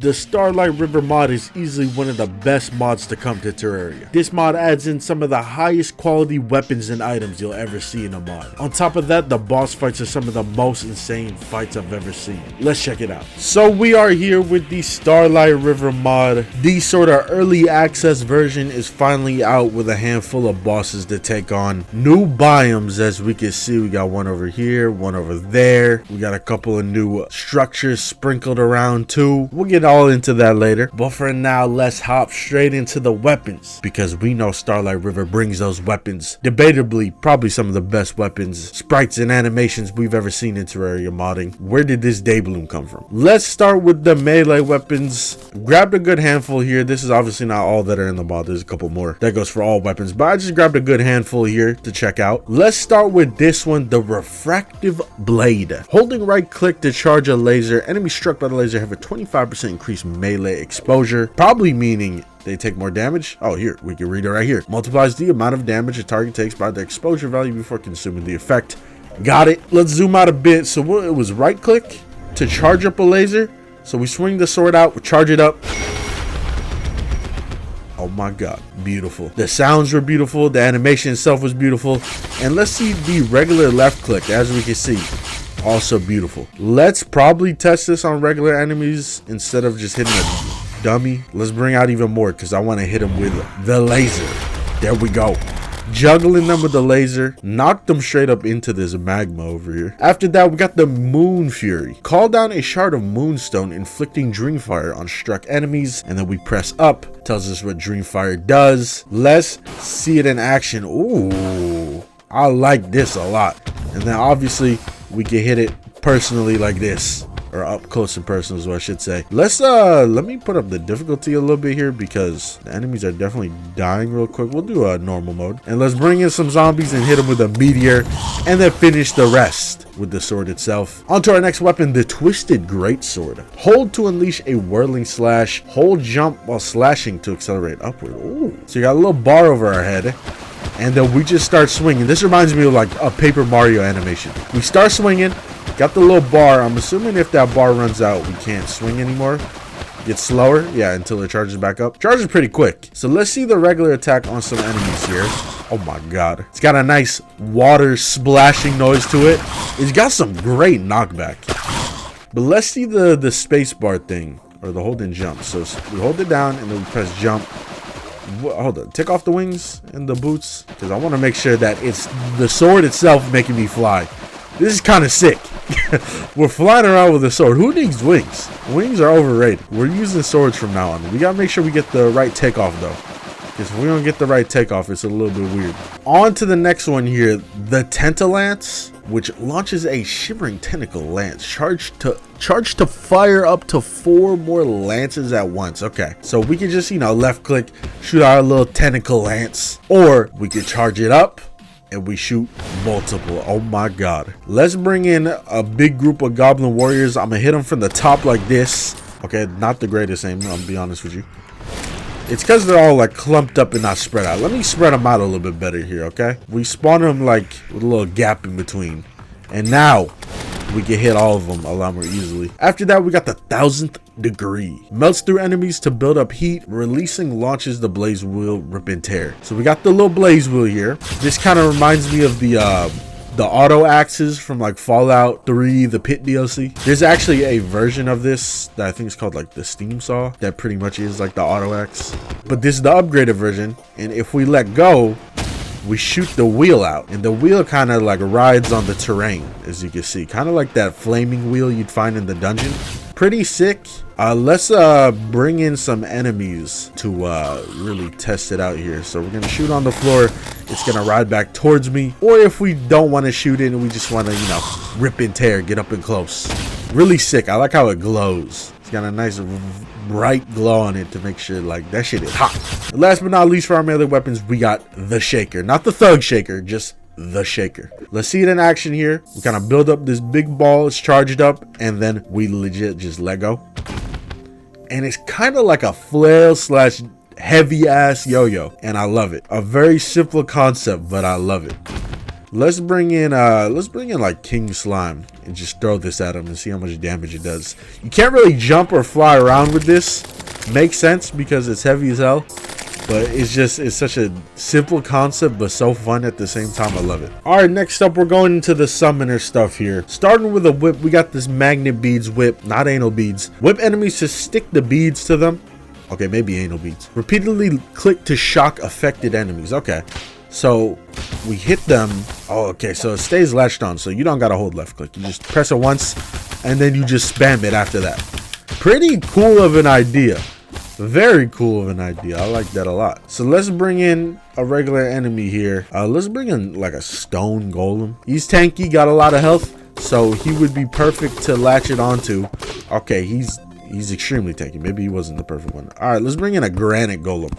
The Starlight River mod is easily one of the best mods to come to Terraria. This mod adds in some of the highest quality weapons and items you'll ever see in a mod. On top of that, the boss fights are some of the most insane fights I've ever seen. Let's check it out. So we are here with the Starlight River mod. The sort of early access version is finally out with a handful of bosses to take on. New biomes, as we can see. We got one over here, one over there. We got a couple of new structures sprinkled around too. We'll get all into that later, but for now, let's hop straight into the weapons, because we know Starlight River brings those weapons. Debatably, probably some of the best weapons, sprites, and animations we've ever seen in Terraria modding. Where did this day bloom come from? Let's start with the melee weapons. Grabbed a good handful here. This is obviously not all that are in the mod. There's a couple more. That goes for all weapons, but I just grabbed a good handful here to check out. Let's start with this one, the Refractive Blade. Holding right click to charge a laser. Enemies struck by the laser have a 25% increased melee exposure, probably meaning they take more damage. Oh, here, we can read it right here. Multiplies the amount of damage a target takes by the exposure value before consuming the effect. Got it. Let's zoom out a bit. So it was right click to charge up a laser. So we swing the sword out, we charge it up. Oh my god, beautiful. The sounds were beautiful, the animation itself was beautiful. And let's see the regular left click, as we can see, also beautiful. Let's probably test this on regular enemies instead of just hitting a dummy. Let's bring out even more, because I want to hit them with the laser. There we go. Juggling them with the laser, knocked them straight up into this magma over here. After that, we got the Moon Fury. Call down a shard of moonstone, inflicting Dreamfire on struck enemies, and then we press up. Tells us what Dreamfire does. Let's see it in action. Ooh, I like this a lot. And then obviously we can hit it personally like this, or up close and personal is what I should say. Let me put up the difficulty a little bit here, because the enemies are definitely dying real quick. We'll do a normal mode, and let's bring in some zombies and hit them with a meteor, and then finish the rest with the sword itself. On to our next weapon, the Twisted Greatsword. Hold to unleash a whirling slash. Hold jump while slashing to accelerate upward. Ooh. So you got a little bar over our head, and then we just start swinging. This reminds me of like a Paper Mario animation. We start swinging, got the little bar. I'm assuming if that bar runs out, we can't swing anymore. Get slower, yeah, until it charges back up. Charges pretty quick. So let's see the regular attack on some enemies here. Oh my god, it's got a nice water splashing noise to it. It's got some great knockback. But let's see the space bar thing, or the hold and jump. So we hold it down and then we press jump. Hold on, take off the wings and the boots, because I want to make sure that it's the sword itself making me fly. This is kind of sick. We're flying around with a sword. Who needs wings? Wings are overrated. We're using swords from now on. We gotta make sure we get the right takeoff though, because if we don't get the right takeoff, it's a little bit weird. On to the next one here, the Tentalance, which launches a shimmering tentacle lance, charged to fire up to 4 more lances at once. Okay, so we can just, left click, shoot our little tentacle lance, or we could charge it up and we shoot multiple. Oh my god. Let's bring in a big group of goblin warriors. I'm gonna hit them from the top like this. Okay, not the greatest aim, I'll be honest with you. It's because they're all like clumped up and not spread out. Let me spread them out a little bit better here, okay? We spawn them like with a little gap in between, and now we can hit all of them a lot more easily. After that, we got the 1000th degree. Melts through enemies to build up heat. Releasing launches the blaze wheel, rip and tear. So we got the little blaze wheel here. This kind of reminds me of the auto axes from like Fallout 3, the Pit DLC. There's actually a version of this that I think is called like the Steam Saw, that pretty much is like the auto axe. But this is the upgraded version, and if we let go, we shoot the wheel out, and the wheel kind of like rides on the terrain, as you can see, kind of like that flaming wheel you'd find in the dungeon. Pretty sick. Let's bring in some enemies to really test it out here. So we're gonna shoot on the floor. It's gonna ride back towards me, or if we don't want to shoot it and we just want to, rip and tear, get up and close. Really sick. I like how it glows. It's got a nice bright glow on it to make sure like that shit is hot. Last but not least, for our melee weapons, we got the shaker. Not the thug shaker, just the shaker. Let's see it in action here. We kind of build up this big ball, it's charged up, and then we legit just let go. And it's kind of like a flail slash heavy ass yo-yo, and I love it. A very simple concept, but I love it. Let's bring in like King Slime and just throw this at him and see how much damage it does. You can't really jump or fly around with this. Makes sense because it's heavy as hell. But it's such a simple concept, but so fun at the same time. I love it. All right, next up, we're going into the summoner stuff here. Starting with a whip, we got this magnet beads whip, not anal beads. Whip enemies to stick the beads to them. Okay, maybe anal beads. Repeatedly click to shock affected enemies. Okay, so we hit them. Oh, okay, so it stays latched on, so you don't gotta hold left click. You just press it once, and then you just spam it after that. Pretty cool of an idea. Very cool of an idea. I like that a lot. So let's bring in a regular enemy here. Let's bring in like a stone golem. He's tanky, got a lot of health, so he would be perfect to latch it onto. Okay, he's extremely tanky. Maybe he wasn't the perfect one. All right, let's bring in a granite golem.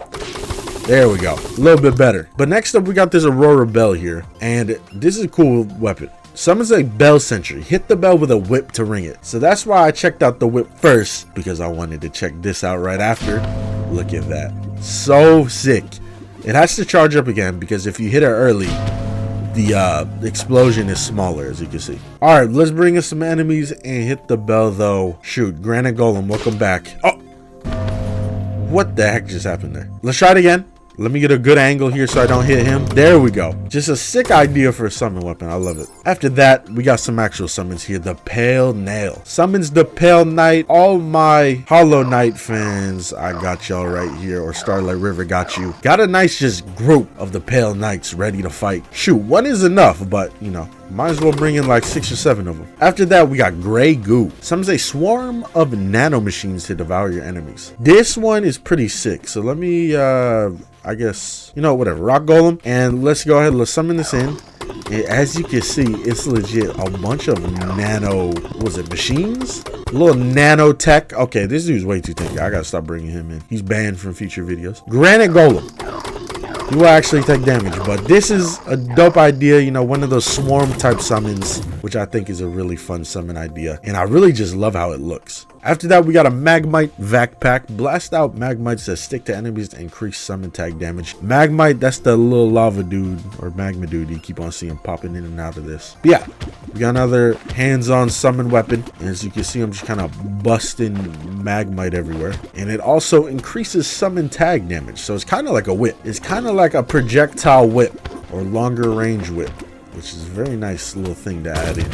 There we go. A little bit better. But next up, we got this Aurora Bell here, and this is a cool weapon. Summons a bell sentry. Hit the bell with a whip to ring it. So that's why I checked out the whip first, because I wanted to check this out right after. Look at that. So sick. It has to charge up again because if you hit it early, the explosion is smaller, as you can see. All right, let's bring in some enemies and hit the bell though. Shoot, Granite Golem, welcome back. Oh, what the heck just happened there? Let's try it again. Let me get a good angle here so I don't hit him. There we go. Just a sick idea for a summon weapon. I love it. After that, we got some actual summons here. The Pale Nail. Summons the Pale Knight. All my Hollow Knight fans, I got y'all right here. Or Starlight River got you. Got a nice just group of the Pale Knights ready to fight. Shoot, one is enough, but you know, might as well bring in like 6 or 7 of them. After that, we got Gray Goo. Summons a swarm of nano machines to devour your enemies. This one is pretty sick. So let me, I guess, you know, whatever. Rock Golem. And let's go ahead. Let's summon this in. And as you can see, it's legit a bunch of nano, was it machines? A little nanotech. Okay, this dude's way too tanky. I gotta stop bringing him in. He's banned from future videos. Granite Golem. He will actually take damage, but this is a dope idea, you know, one of those swarm type summons, which I think is a really fun summon idea, and I really just love how it looks. After that, we got a Magmite Vac Pack. Blast out Magmites that stick to enemies to increase summon tag damage. Magmite, that's the little lava dude or magma dude you keep on seeing popping in and out of this. But yeah, we got another hands-on summon weapon, and as you can see, I'm just kind of busting Magmite everywhere, and it also increases summon tag damage, so it's kind of like a whip. It's kind of like a projectile whip or longer range whip, which is a very nice little thing to add in.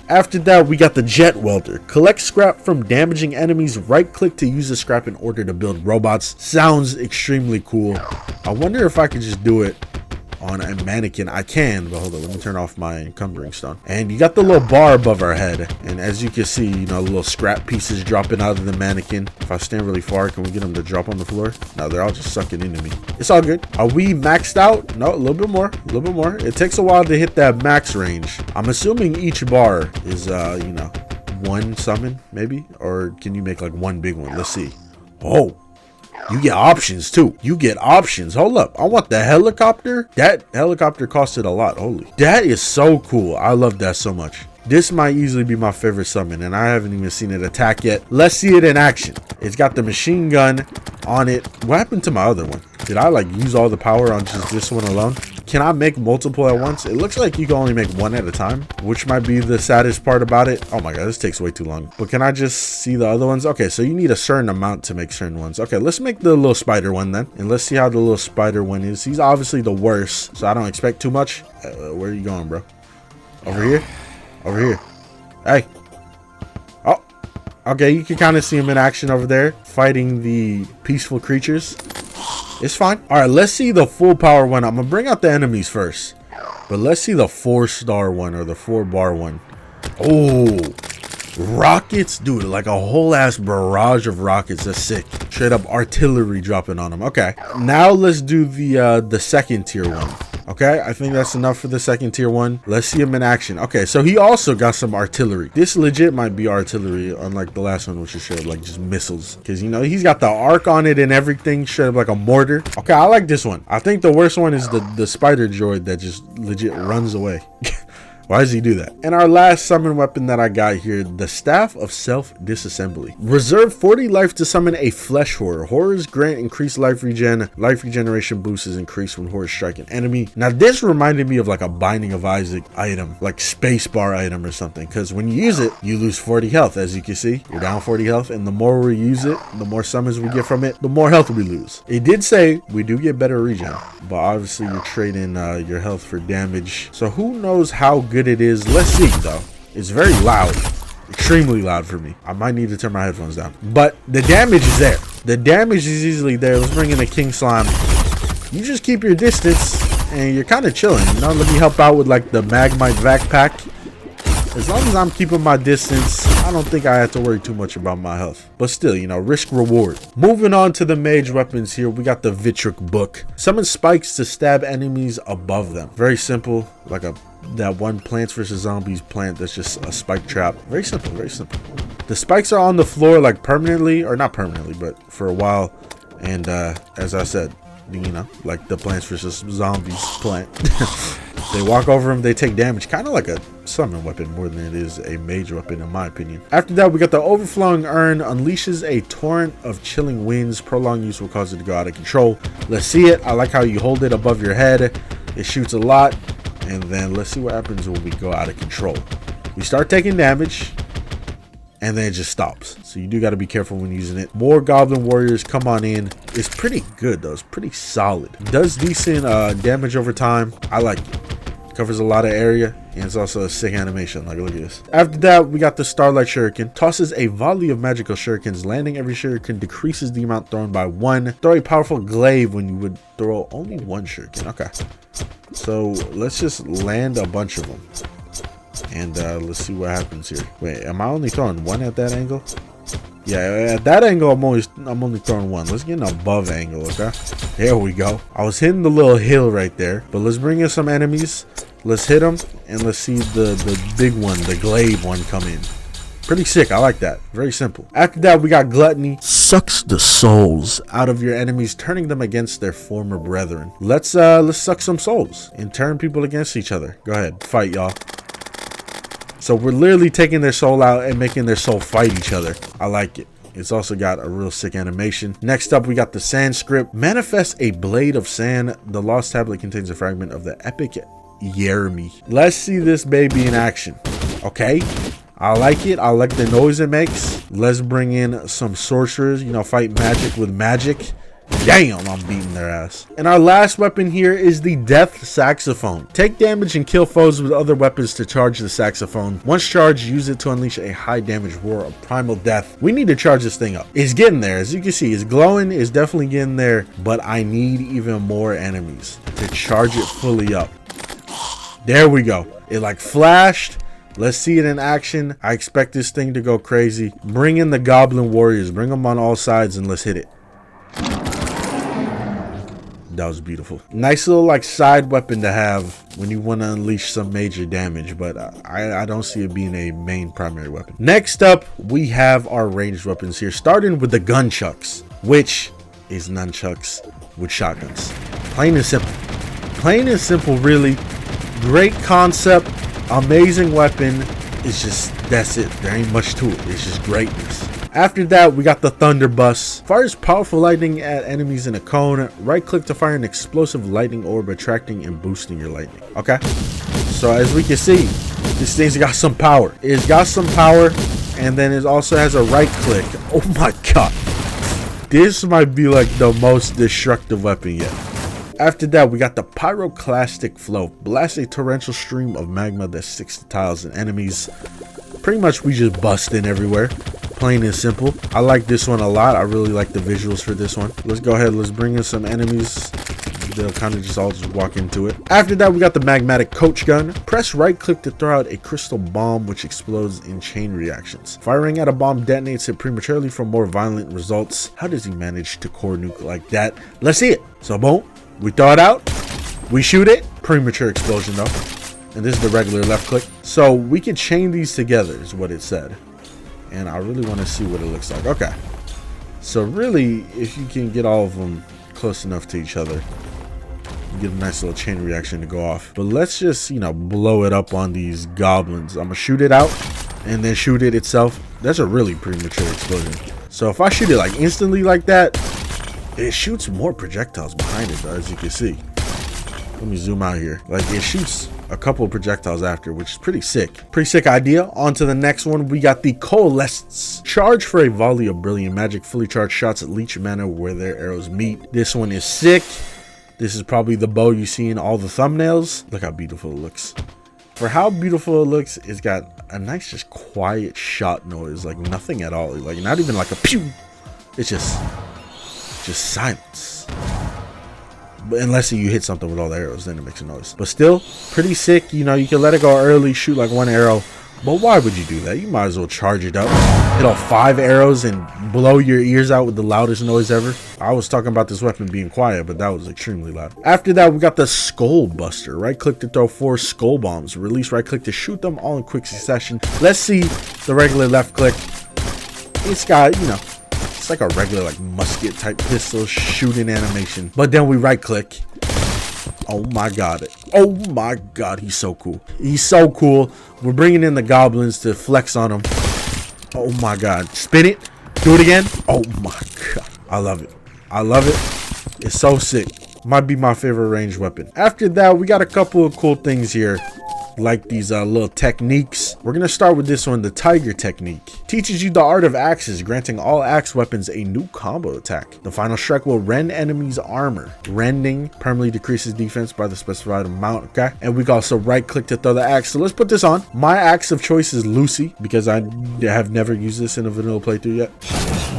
After that, we got the Jet Welder. Collect scrap from damaging enemies. Right click to use the scrap in order to build robots. Sounds extremely cool. I wonder if I could just do it on a mannequin. I can, but hold on, let me turn off my encumbering stone. And you got the little bar above our head, and as you can see, you know, little scrap pieces dropping out of the mannequin. If I stand really far, can we get them to drop on the floor? No, they're all just sucking into me. It's all good. Are we maxed out? No, a little bit more, a little bit more. It takes a while to hit that max range. I'm assuming each bar is you know, one summon maybe, or can you make like one big one? Let's see. Oh, you get options too. You get options. Hold up. I want the helicopter. That helicopter costed a lot. Holy. That is so cool. I love that so much. This might easily be my favorite summon, and I haven't even seen it attack yet. Let's see it in action. It's got the machine gun on it. What happened to my other one? Did I like use all the power on just this one alone? Can I make multiple at once? It looks like you can only make one at a time, which might be the saddest part about it. Oh my god, this takes way too long. But can I just see the other ones? Okay, so you need a certain amount to make certain ones. Okay, let's make the little spider one then, and let's see how the little spider one is. He's obviously the worst, so I don't expect too much. Where are you going, bro? Over here? Over here. Hey. Oh, okay, you can kind of see him in action over there, fighting the peaceful creatures. It's fine. All right, let's see the full power one. I'm gonna bring out the enemies first, but let's see the 4-star one or the 4-bar one. Oh, rockets, dude, like a whole ass barrage of rockets. That's sick. Straight up artillery dropping on them. Okay, now let's do the second tier one. Okay, I think that's enough for the second tier one. Let's see him in action. Okay, so he also got some artillery. This legit might be artillery, unlike the last one, which is straight up like just missiles. Because, you know, he's got the arc on it and everything, straight up like a mortar. Okay, I like this one. I think the worst one is the spider droid that just legit runs away. Why does he do that? And our last summon weapon that I got here, the Staff of Self-Disassembly. Reserve 40 life to summon a flesh horror. Horrors grant increased life regen. Life regeneration boost is increased when horrors strike an enemy. Now this reminded me of like a Binding of Isaac item, like spacebar item or something, because when you use it, you lose 40 health. As you can see, you're down 40 health, and the more we use it, the more summons we get from it, the more health we lose. It did say we do get better regen, but obviously you're trading your health for damage. So who knows how good it is? Let's see though. It's very loud, extremely loud for me. I might need to turn my headphones down, but the damage is there. The damage is easily there. Let's bring in a King Slime. You just keep your distance and you're kind of chilling. You know, let me help out with like the Magmite Vac Pack. As long as I'm keeping my distance, I don't think I have to worry too much about my health. But still, you know, risk reward. Moving on to the mage weapons here, we got the Vitric Book. Summon spikes to stab enemies above them. Very simple, like that one Plants vs Zombies plant that's just a spike trap. Very simple, very simple. The spikes are on the floor like permanently, or not permanently, but for a while. And as I said, you know, like the Plants vs Zombies plant. They walk over them, they take damage, kind of like a summon weapon more than it is a mage weapon in my opinion. After that, we got the Overflowing Urn. Unleashes a torrent of chilling winds. Prolonged use will cause it to go out of control. Let's see it. I like how you hold it above your head. It shoots a lot, and then let's see what happens when we go out of control. We start taking damage, and then it just stops. So you do got to be careful when using it. More Goblin Warriors come on in. It's pretty good though. It's pretty solid. Does decent damage over time. I like it. Covers a lot of area, and it's also a sick animation. Like, look at this. After that, we got the Starlight Shuriken. Tosses a volley of magical shurikens. Landing every shuriken decreases the amount thrown by 1. Throw a powerful glaive when you would throw only 1 shuriken. Okay, so let's just land a bunch of them, and let's see what happens here. Wait, am I only throwing 1 at that angle? Yeah, at that angle, I'm only throwing 1. Let's get an above angle, okay? There we go. I was hitting the little hill right there, but let's bring in some enemies. Let's hit them, and let's see the big one, the glaive one, come in. Pretty sick. I like that. Very simple. After that, we got Gluttony. Sucks the souls out of your enemies, turning them against their former brethren. Let's suck some souls and turn people against each other. Go ahead, fight, y'all. So we're literally taking their soul out and making their soul fight each other. I like it. It's also got a real sick animation. Next up, we got the Sand Script. Manifest a blade of sand. The lost tablet contains a fragment of the epic Yermi. Let's see this baby in action. Okay, I like it. I like the noise it makes. Let's bring in some sorcerers, you know, fight magic with magic. Damn, I'm beating their ass. And our last weapon here is the Death Saxophone. Take damage and kill foes with other weapons to charge the saxophone. Once charged, use it to unleash a high damage roar of primal death. We need to charge this thing up. It's getting there. As you can see, it's glowing. It's definitely getting there, but I need even more enemies to charge it fully up. There we go. It like flashed. Let's see it in action. I expect this thing to go crazy. Bring in the Goblin Warriors. Bring them on all sides and let's hit it. That was beautiful. Nice little like side weapon to have when you want to unleash some major damage, but I don't see it being a main primary weapon. Next up, we have our ranged weapons here, starting with the Gunchucks, which is nunchucks with shotguns. Plain and simple. Plain and simple, really. Great concept, amazing weapon. It's just, that's it. There ain't much to it. It's just greatness. After that, we got the Thunderbuss. Fires powerful lightning at enemies in a cone. Right click to fire an explosive lightning orb, attracting and boosting your lightning. Okay, so as we can see, this thing's got some power. It's got some power, and then it also has a right click. Oh my god, this might be like the most destructive weapon yet. After that, we got the Pyroclastic Flow. Blast a torrential stream of magma that sticks to tiles and enemies. Pretty much we just bust in everywhere. Plain and simple. I like this one a lot. I really like the visuals for this one. Let's go ahead. Let's bring in some enemies. They'll kind of just all just walk into it. After that, we got the Magmatic Coach Gun. Press right click to throw out a crystal bomb which explodes in chain reactions. Firing at a bomb detonates it prematurely for more violent results. How does he manage to core nuke like that? Let's see it. So boom, we throw it out. We shoot it. Premature explosion though. And this is the regular left click. So we can chain these together is what it said. And I really want to see what it looks like. Okay, so really if you can get all of them close enough to each other, Get a nice little chain reaction to go off. But let's just, you know, blow it up on these goblins. I'm gonna shoot it out and then shoot it itself. That's a really premature explosion. So if I shoot it like instantly like that, it shoots more projectiles behind it though, as you can see. Let me zoom out here. Like, it shoots a couple of projectiles after, which is pretty sick. Pretty sick idea. On to the next one. We got the Coalescence. Charge for a volley of brilliant magic. Fully charged shots at leech mana where their arrows meet. This one is sick. This is probably the bow you see in all the thumbnails. Look how beautiful it looks. For how beautiful it looks, it's got a nice, just quiet shot noise. Like nothing at all. Like not even like a pew. It's just silence. But unless you hit something with all the arrows, then it makes a noise. But still, pretty sick. You know, you can let it go early, shoot like one arrow. But why would you do that? You might as well charge it up, hit all 5 arrows, and blow your ears out with the loudest noise ever. I was talking about this weapon being quiet, but that was extremely loud. After that, we got the Skull Buster. Right click to throw 4 skull bombs. Release right click to shoot them all in quick succession. Let's see the regular left click. It's got, you know, it's like a regular like musket type pistol shooting animation. But then we right click. Oh my god. Oh my god, he's so cool. He's so cool. We're bringing in the goblins to flex on him. Oh my god. Spin it. Do it again. Oh my god. I love it. I love it. It's so sick. Might be my favorite ranged weapon. After that, we got a couple of cool things here. Like these little techniques. We're gonna start with this one, the Tiger technique. Teaches you the art of axes, granting all axe weapons a new combo attack. The final strike will rend enemies' armor. Rending permanently decreases defense by the specified amount. Okay, and we can also right click to throw the axe. So let's put this on. My axe of choice is Lucy because I have never used this in a vanilla playthrough yet.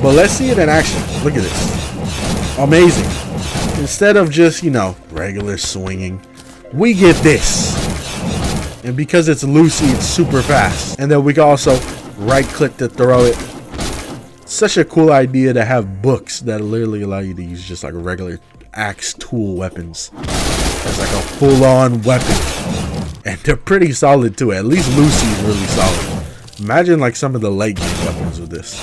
But let's see it in action. Look at this. Amazing. Instead of just, you know, regular swinging, we get this. And because it's Lucy, it's super fast. And then we can also right click to throw it. Such a cool idea to have books that literally allow you to use just like regular axe tool weapons as like a full-on weapon. And they're pretty solid too. At least Lucy is really solid. Imagine like some of the late game weapons with this.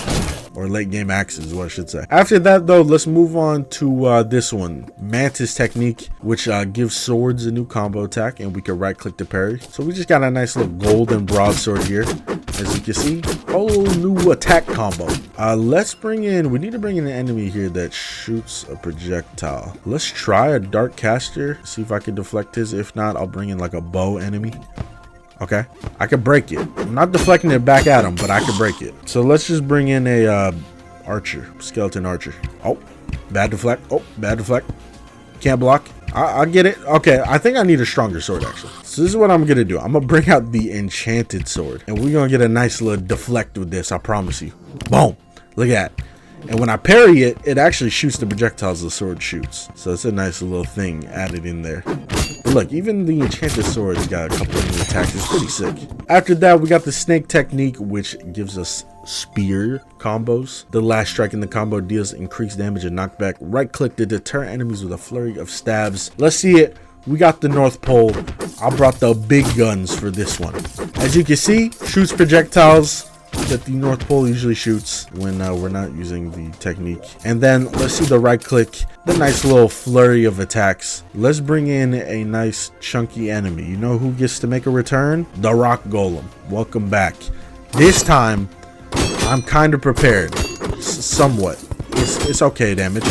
Or late game axes, what I should say. After that though, let's move on to this one, Mantis technique, which gives swords a new combo attack, and we can right click to parry. So we just got a nice little golden broadsword here, as you can see. Whole new attack combo. Let's bring in, we need to bring in an enemy here that shoots a projectile. Let's try a dark caster, see if I can deflect his. If not, I'll bring in like a bow enemy. Okay, I could break it. I'm not deflecting it back at him, but I could break it. So let's just bring in a archer, skeleton archer. Oh, bad deflect. Oh, bad deflect. Can't block. I get it. Okay, I think I need a stronger sword actually. So this is what I'm gonna do. I'm gonna bring out the enchanted sword, and we're gonna get a nice little deflect with this. I promise you. Boom. Look at that. And when I parry it, it actually shoots the projectiles the sword shoots. So it's a nice little thing added in there. But look, even the enchanted sword has got a couple of new attacks. It's pretty sick. After that, we got the snake technique, which gives us spear combos. The last strike in the combo deals increased damage and knockback. Right click to deter enemies with a flurry of stabs. Let's see it. We got the North Pole. I brought the big guns for this one. As you can see, shoots projectiles that the North Pole usually shoots when we're not using the technique. And then let's see the right click, the nice little flurry of attacks. Let's bring in a nice chunky enemy. You know who gets to make a return? The Rock Golem. Welcome back. This time I'm kind of prepared, somewhat. It's okay damage.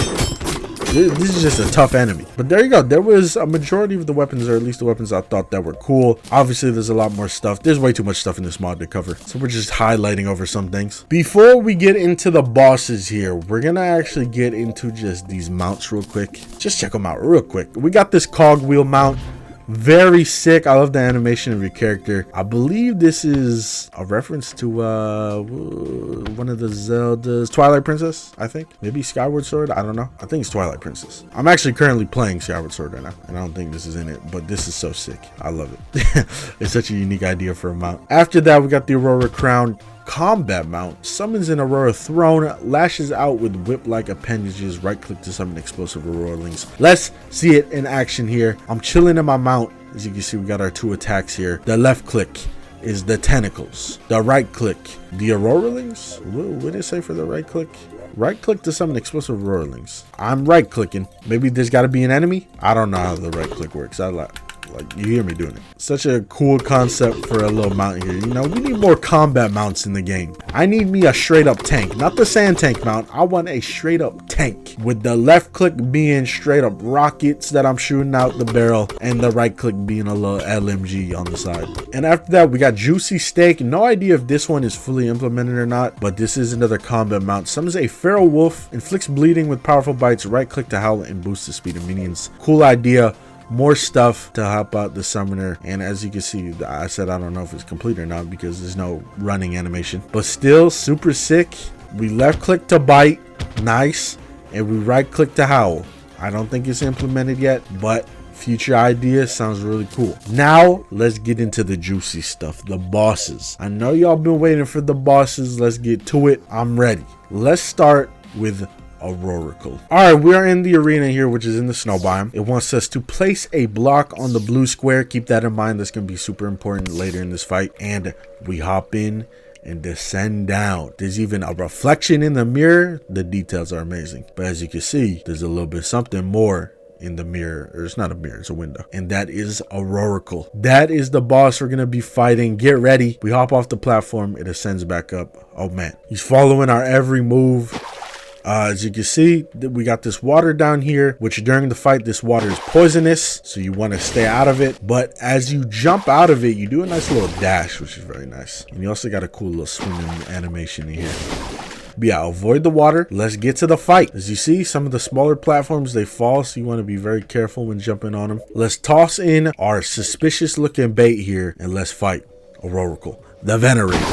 This is just a tough enemy. But there you go. There was a majority of the weapons, or at least the weapons I thought that were cool. Obviously, there's a lot more stuff. There's way too much stuff in this mod to cover. So we're just highlighting over some things. Before we get into the bosses here, we're going to actually get into just these mounts real quick. Just check them out real quick. We got this cogwheel mount. Very sick. I love the animation of your character. I believe this is a reference to one of the Zelda's, Twilight Princess, I think. Maybe Skyward Sword. I don't know. I think it's Twilight Princess. I'm actually currently playing Skyward Sword right now, and I don't think this is in it, but this is so sick. I love it. It's such a unique idea for a mount. After that, we got the Aurora Crown combat mount. Summons an Aurora Throne, lashes out with whip-like appendages. Right click to summon explosive Aurora Lings. Let's see it in action here. I'm chilling in my mount. As you can see, we got our 2 attacks here. The left click is the tentacles. The right click, the Aurora Lings. What did it say for the right click? right click to summon explosive roarlings. I'm right clicking. Maybe there's got to be an enemy. I don't know how the right click works. Like, you hear me doing it. Such a cool concept for a little mount here. You know, we need more combat mounts in the game. I need me a straight up tank, not the sand tank mount. I want a straight up tank with the left click being straight up rockets that I'm shooting out the barrel and the right click being a little LMG on the side. And after that, we got Juicy Steak. No idea if this one is fully implemented or not, but this is another combat mount. Summons a feral wolf, inflicts bleeding with powerful bites, right click to howl and boost the speed of minions. Cool idea. More stuff to help out the summoner, and as you can see, I said I don't know if it's complete or not because there's no running animation, but still super sick. We left click to bite, nice, and we right click to howl. I don't think it's implemented yet, but future idea sounds really cool. Now let's get into the juicy stuff, the bosses. I know y'all been waiting for the bosses. Let's get to it. I'm ready. Let's start with Aurorical. All right, we are in the arena here, which is in the snow biome. It wants us to place a block on the blue square. Keep that in mind. That's going to be super important later in this fight. And we hop in and descend down. There's even a reflection in the mirror. The details are amazing. But as you can see, there's a little bit something more in the mirror, or it's not a mirror, it's a window, and that is Aurorical. That is the boss we're gonna be fighting. Get ready. We hop off the platform, it ascends back up. Oh man, he's following our every move. As you can see, we got this water down here, which during the fight, this water is poisonous, so you want to stay out of it. But as you jump out of it, you do a nice little dash, which is very nice. And you also got a cool little swimming animation in here. But yeah, avoid the water. Let's get to the fight. As you see, some of the smaller platforms, they fall, so you want to be very careful when jumping on them. Let's toss in our suspicious looking bait here, and let's fight Aurorical, the Venerator.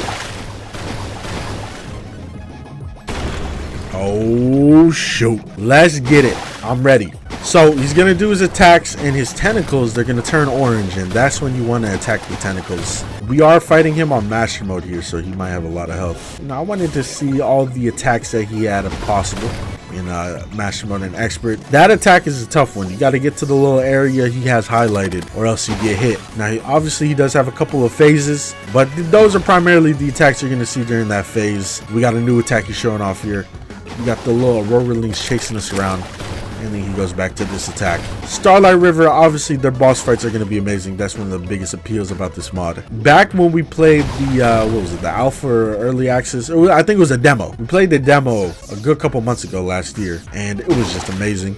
Oh shoot, let's get it. I'm ready. So he's gonna do his attacks, and his tentacles, they're gonna turn orange, and that's when you want to attack the tentacles. We are fighting him on master mode here, so he might have a lot of health. Now I wanted to see all the attacks that he had if possible in master mode and expert. That attack is a tough one. You got to get to the little area he has highlighted, or else you get hit. Now obviously he does have a couple of phases, but those are primarily the attacks you're gonna see during that phase. We got a new attack he's showing off here. We got the little Auroralings chasing us around, and then he goes back to this attack. Starlight River, obviously their boss fights are going to be amazing. That's one of the biggest appeals about this mod. Back when we played the what was it, the alpha or early access, I think it was a demo. We played the demo a good couple months ago last year, and it was just amazing.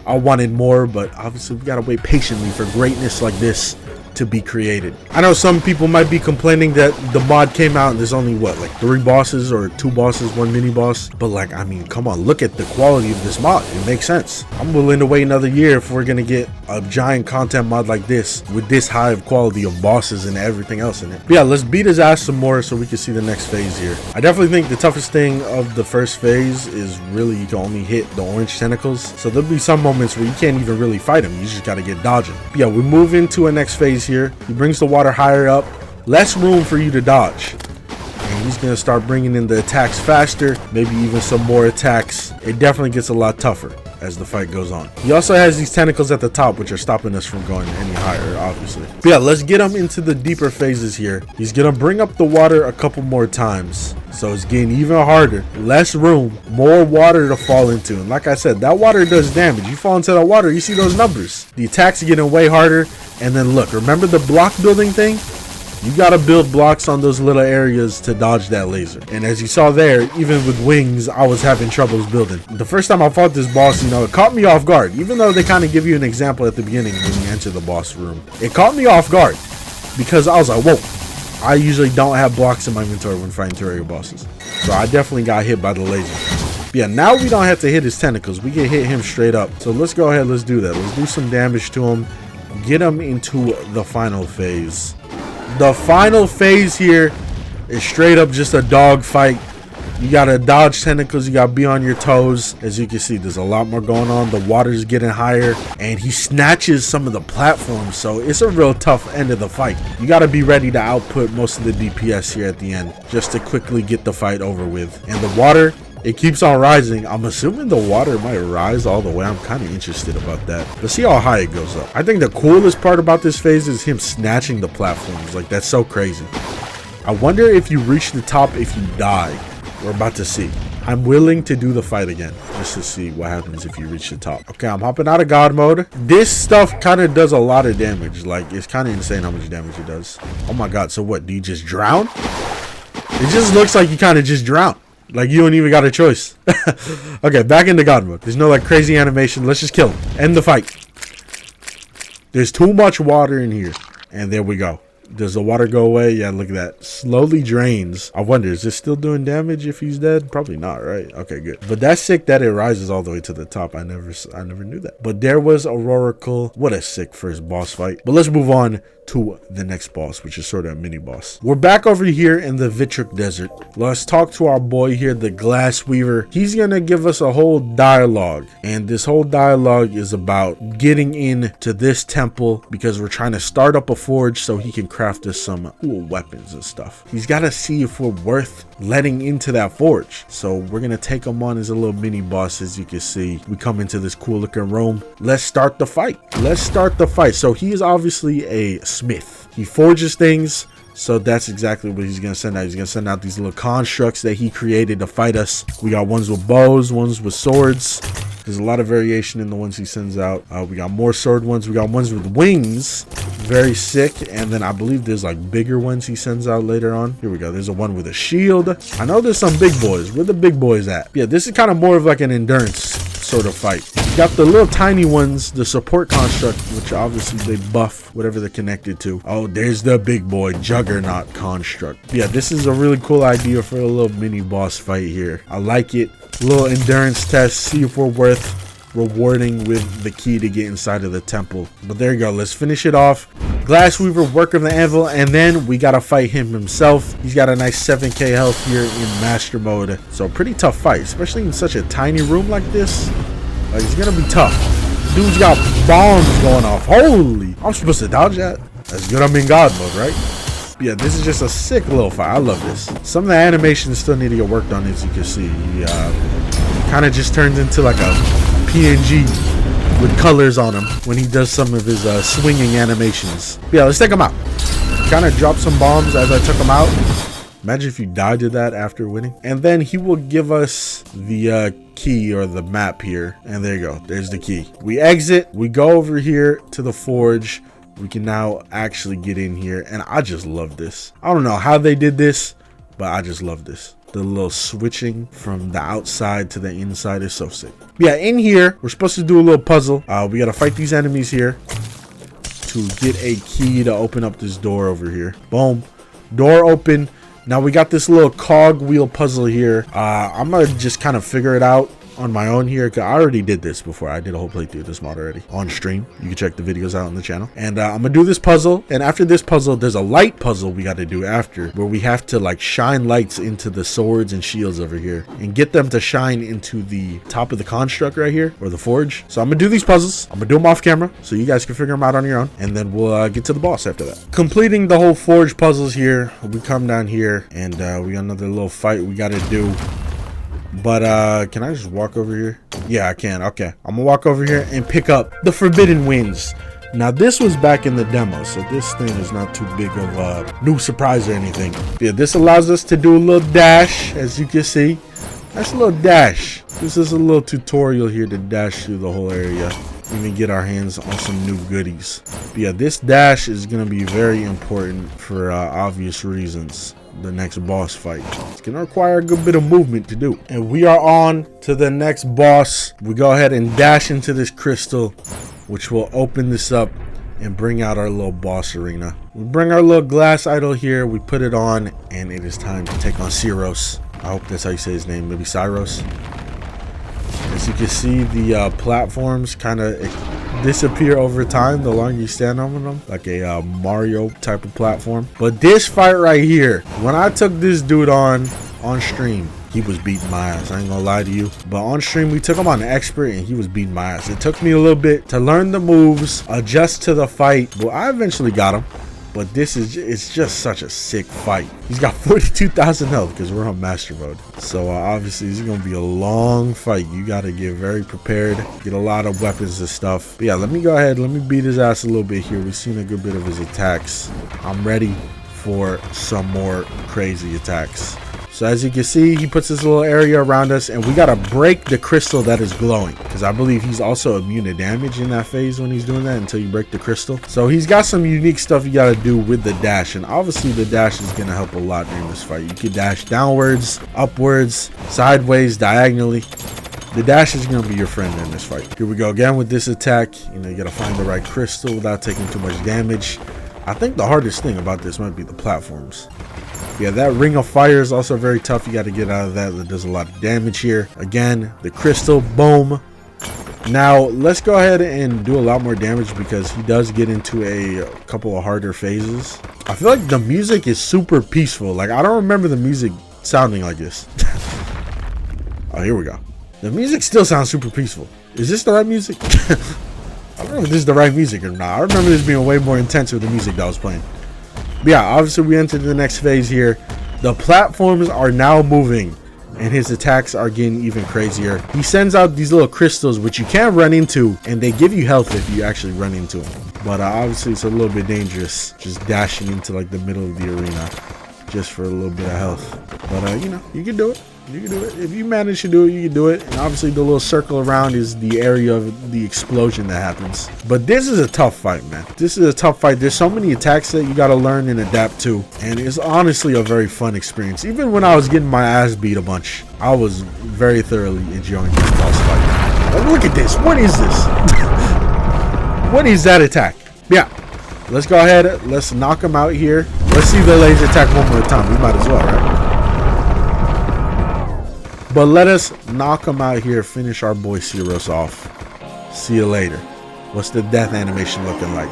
I wanted more, but obviously we gotta wait patiently for greatness like this to be created. I know some people might be complaining that the mod came out and there's only what, like 3 bosses or 2 bosses, 1 mini boss, but like, I mean, come on, look at the quality of this mod. It makes sense. I'm willing to wait another year if we're gonna get a giant content mod like this with this high of quality of bosses and everything else in it. But yeah, let's beat his ass some more so we can see the next phase here. I definitely think the toughest thing of the first phase is really you can only hit the orange tentacles, so there'll be some moments where you can't even really fight him. You just gotta get dodging. But yeah, we move into a next phase here. He brings the water higher up, less room for you to dodge, and he's gonna start bringing in the attacks faster, maybe even some more attacks. It definitely gets a lot tougher as the fight goes on. He also has these tentacles at the top, which are stopping us from going any higher, obviously. But yeah, let's get him into the deeper phases here. He's gonna bring up the water a couple more times, so it's getting even harder. Less room, more water to fall into, and like I said, that water does damage. You fall into that water, you see those numbers. The attacks are getting way harder. And then look, remember the block building thing? You gotta build blocks on those little areas to dodge that laser. And as you saw there, even with wings, I was having troubles building. The first time I fought this boss, you know, it caught me off guard. Even though they kind of give you an example at the beginning when you enter the boss room. It caught me off guard because I was like, whoa. I usually don't have blocks in my inventory when fighting Terraria bosses. So I definitely got hit by the laser. But yeah, now we don't have to hit his tentacles. We can hit him straight up. So let's go ahead, let's do that. Let's do some damage to him. Get him into the final phase. The final phase here is straight up just a dog fight. You gotta dodge tentacles, you gotta be on your toes. As you can see, there's a lot more going on. The water's getting higher, and he snatches some of the platforms, so it's a real tough end of the fight. You gotta be ready to output most of the DPS here at the end, just to quickly get the fight over with. And the water, it keeps on rising. I'm assuming the water might rise all the way. I'm kind of interested about that. Let's see how high it goes up. I think the coolest part about this phase is him snatching the platforms. Like, that's so crazy. I wonder if you reach the top if you die. We're about to see. I'm willing to do the fight again just to see what happens if you reach the top. Okay, I'm hopping out of God mode. This stuff kind of does a lot of damage. Like, it's kind of insane how much damage it does. Oh my god, so what? Do you just drown? It just looks like you kind of just drown. Like, you don't even got a choice. Okay, back into God mode. There's no like crazy animation. Let's just kill him. End the fight. There's too much water in here. And there we go. Does the water go away? Yeah, look at that. Slowly drains. I wonder, is this still doing damage if he's dead? Probably not, right? Okay, good. But that's sick that it rises all the way to the top. I never knew that. But there was Aurorical. What a sick first boss fight. But let's move on to the next boss, which is sort of a mini boss. We're back over here in the Vitric Desert. Let's talk to our boy here, the Glass Weaver. He's gonna give us a whole dialogue, and this whole dialogue is about getting into this temple because we're trying to start up a forge so he can craft us some cool weapons and stuff. He's got to see if we're worth letting into that forge, so we're gonna take him on as a little mini boss. As you can see, we come into this cool looking room. Let's start the fight. So he is obviously a smith. He forges things, so that's exactly what he's gonna send out. He's gonna send out these little constructs that he created to fight us. We got ones with bows, ones with swords. There's a lot of variation in the ones he sends out. We got more sword ones. We got ones with wings. Very sick. And then I believe there's like bigger ones he sends out later on. Here we go. There's a one with a shield. I know there's some big boys. Where the big boys at? Yeah, this is kind of more of like an endurance sort of fight. You got the little tiny ones, the support construct, which obviously they buff whatever they're connected to. Oh, there's the big boy Juggernaut construct. Yeah, this is a really cool idea for a little mini boss fight here. I like it. Little endurance test, see if we're worth rewarding with the key to get inside of the temple. But there you go. Let's finish it off. Glassweaver, Work of the Anvil, and then we gotta fight him himself. He's got a nice 7k health here in master mode, so pretty tough fight, especially in such a tiny room like this. Like, it's gonna be tough. Dude's got bombs going off. Holy, I'm supposed to dodge that? That's good. I'm in God mode, right? Yeah, this is just a sick little fight. I love this. Some of the animations still need to get worked on, as you can see. He kind of just turns into like a PNG with colors on him when he does some of his swinging animations. Yeah, let's take him out. Kind of drop some bombs as I took him out. Imagine if you died to that after winning. And then he will give us the key or the map here. And there you go. There's the key. We exit. We go over here to the forge. We can now actually get in here, and I just love this. I don't know how they did this, but I just love this. The little switching from the outside to the inside is so sick. Yeah, in here, we're supposed to do a little puzzle. We got to fight these enemies here to get a key to open up this door over here. Boom. Door open. Now we got this little cog wheel puzzle here. I'm going to just kind of figure it out on my own here, because I already did this before. I did a whole playthrough of this mod already on stream. You can check the videos out on the channel. And I'm gonna do this puzzle, and after this puzzle there's a light puzzle we got to do after, where we have to like shine lights into the swords and shields over here and get them to shine into the top of the construct right here, or the forge. So I'm gonna do these puzzles. I'm gonna do them off camera so you guys can figure them out on your own, and then we'll get to the boss after that. Completing the whole forge puzzles here, we come down here and we got another little fight we got to do. But can I just walk over here? Yeah, I can. Okay, I'm gonna walk over here and pick up the Forbidden Winds. Now this was back in the demo, so this thing is not too big of a new surprise or anything. Yeah, this allows us to do a little dash, as you can see. That's a little dash. This is a little tutorial here to dash through the whole area, even get our hands on some new goodies. But yeah, this dash is gonna be very important for obvious reasons. The next boss fight, it's gonna require a good bit of movement to do. And we are on to the next boss. We go ahead and dash into this crystal, which will open this up and bring out our little boss arena. We bring our little glass idol here, we put it on, and it is time to take on Cyros. I hope that's how you say his name, maybe Cyros. As you can see, the platforms kind of disappear over time the longer you stand on them, like a Mario type of platform. But this fight right here, when I took this dude on stream, he was beating my ass. I ain't gonna lie to you, but on stream we took him on expert and he was beating my ass. It took me a little bit to learn the moves, adjust to the fight, but I eventually got him. But this is, it's just such a sick fight. He's got 42,000 health because we're on master mode. So obviously this is going to be a long fight. You got to get very prepared, get a lot of weapons and stuff. But yeah, let me go ahead. Let me beat his ass a little bit here. We've seen a good bit of his attacks. I'm ready for some more crazy attacks. So as you can see, he puts this little area around us, and we gotta break the crystal that is glowing, because I believe he's also immune to damage in that phase when he's doing that until you break the crystal. So he's got some unique stuff you gotta do with the dash, and obviously the dash is gonna help a lot during this fight. You can dash downwards, upwards, sideways, diagonally. The dash is going to be your friend in this fight. Here we go again with this attack. You know, you got to find the right crystal without taking too much damage. I think the hardest thing about this might be the platforms. Yeah, that ring of fire is also very tough. You got to get out of that. That does a lot of damage here. Again, the crystal, boom. Now, let's go ahead and do a lot more damage because he does get into a couple of harder phases. I feel like the music is super peaceful. Like, I don't remember the music sounding like this. Oh, here we go. The music still sounds super peaceful. Is this the right music? I don't know if this is the right music or not. I remember this being way more intense with the music that was playing. But yeah, obviously we entered the next phase here. The platforms are now moving, and his attacks are getting even crazier. He sends out these little crystals, which you can run into, and they give you health if you actually run into them. But obviously it's a little bit dangerous, just dashing into like the middle of the arena, just for a little bit of health. But you know, you can do it. You can do it. If you manage to do it, you can do it. And obviously the little circle around is the area of the explosion that happens. But this is a tough fight, man. This is a tough fight. There's so many attacks that you got to learn and adapt to. And it's honestly a very fun experience. Even when I was getting my ass beat a bunch, I was very thoroughly enjoying this boss fight. Like, look at this. What is this? What is that attack? Yeah. Let's go ahead. Let's knock him out here. Let's see the laser attack one more time. We might as well, right? But let us knock him out here, finish our boy Cyros off. See you later. What's the death animation looking like?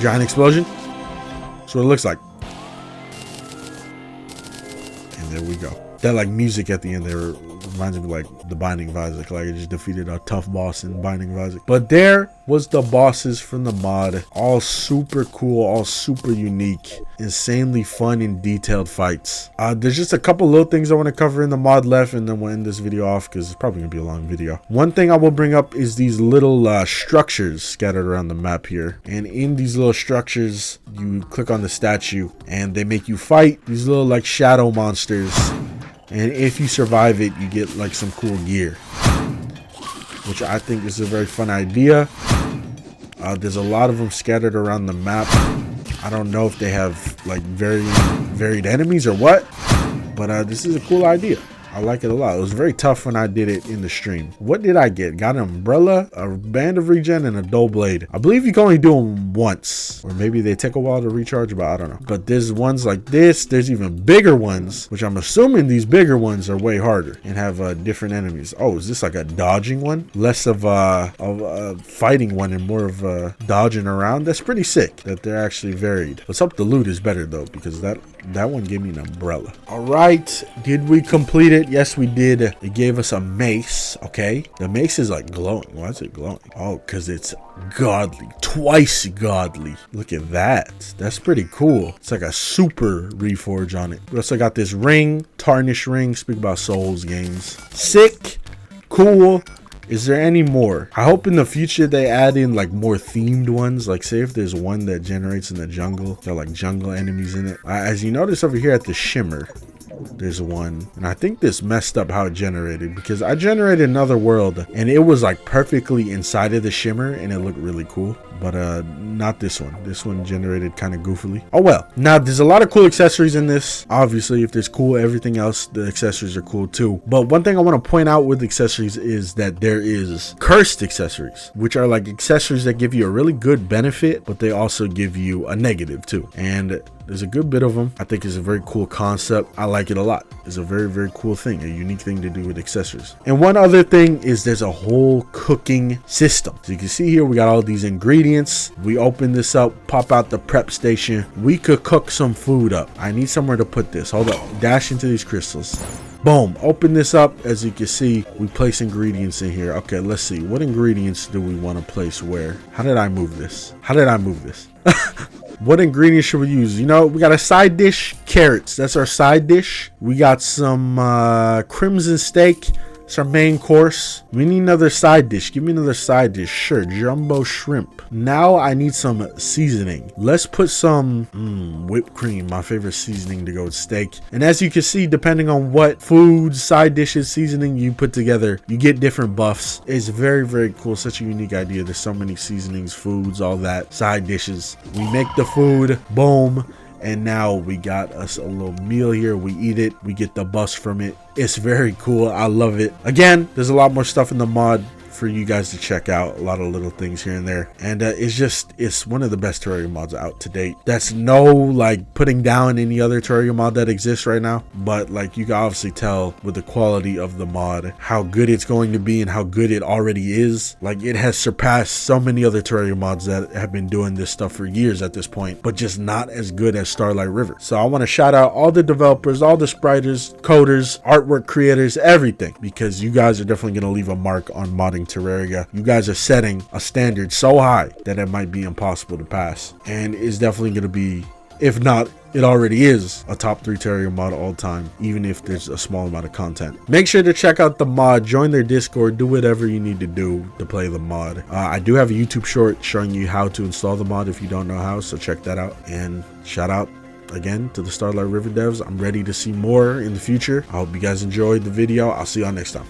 Giant explosion? That's what it looks like. And there we go. That like music at the end there reminds me of like the Binding of Isaac. Like it just defeated a tough boss in Binding of Isaac. But there was the bosses from the mod. All super cool, all super unique, insanely fun and detailed fights. There's just a couple little things I want to cover in the mod left, and then we'll end this video off because it's probably gonna be a long video. One thing I will bring up is these little structures scattered around the map here. And in these little structures, you click on the statue and they make you fight these little like shadow monsters. And if you survive it, you get like some cool gear, which I think is a very fun idea. There's a lot of them scattered around the map. I don't know if they have like varied enemies or what, but this is a cool idea. I like it a lot. It was very tough when I did it in the stream. What did I get? Got an umbrella, a band of regen, and a dull blade. I believe you can only do them once, or maybe they take a while to recharge, but I don't know. But there's ones like this. There's even bigger ones, which I'm assuming these bigger ones are way harder and have different enemies. Oh, is this like a dodging one? Less of a fighting one and more of a dodging around. That's pretty sick that they're actually varied. Let's hope the loot is better though, because that one gave me an umbrella. All right, did we complete it? Yes, we did. It gave us a mace. Okay, the mace is like glowing. Why is it glowing? Oh, because it's godly, twice godly. Look at that. That's pretty cool. It's like a super reforge on it. We also got this ring, tarnished ring. Speak about Souls games. Sick, cool. Is there any more? I hope in the future they add in like more themed ones. Like say if there's one that generates in the jungle, got like jungle enemies in it. As you notice over here at the shimmer, there's one, and I think this messed up how it generated, because I generated another world and it was like perfectly inside of the shimmer and it looked really cool, but not this one. This one generated kind of goofily. Oh well. Now there's a lot of cool accessories in this. Obviously if there's cool everything else, the accessories are cool too. But one thing I want to point out with accessories is that there is cursed accessories, which are like accessories that give you a really good benefit, but they also give you a negative too. And there's a good bit of them. I think it's a very cool concept. I like it a lot. It's a very, very cool thing, a unique thing to do with accessories. And one other thing is there's a whole cooking system. So you can see here, we got all these ingredients. We open this up, pop out the prep station. We could cook some food up. I need somewhere to put this. Hold up, dash into these crystals. Boom, open this up. As you can see, we place ingredients in here. Okay, let's see. What ingredients do we want to place where? How did I move this? How did I move this? What ingredients should we use? You know, we got a side dish, carrots. That's our side dish. We got some crimson steak. It's our main course. We need another side dish. Give me another side dish. Sure, jumbo shrimp. Now I need some seasoning. Let's put some whipped cream, my favorite seasoning to go with steak. And as you can see, depending on what foods, side dishes, seasoning you put together, you get different buffs. It's very, very cool. Such a unique idea. There's so many seasonings, foods, all that, side dishes. We make the food, boom. And now we got us a little meal here. We eat it. We get the buffs from it. It's very cool. I love it. Again, there's a lot more stuff in the mod for you guys to check out. A lot of little things here and there. And it's one of the best Terraria mods out to date. That's no like putting down any other Terraria mod that exists right now. But like you can obviously tell with the quality of the mod, how good it's going to be and how good it already is. Like it has surpassed so many other Terraria mods that have been doing this stuff for years at this point, but just not as good as Starlight River. So I want to shout out all the developers, all the spriters, coders, artwork creators, everything, because you guys are definitely going to leave a mark on modding Terraria. You guys are setting a standard so high that it might be impossible to pass, and it's definitely going to be, if not, it already is a top 3 Terraria mod all time, even if there's a small amount of content. Make sure to check out the mod, join their Discord, do whatever you need to do to play the mod. I do have a YouTube short showing you how to install the mod if you don't know how, so check that out. And shout out again to the Starlight River devs. I'm ready to see more in the future. I hope you guys enjoyed the video. I'll see y'all next time.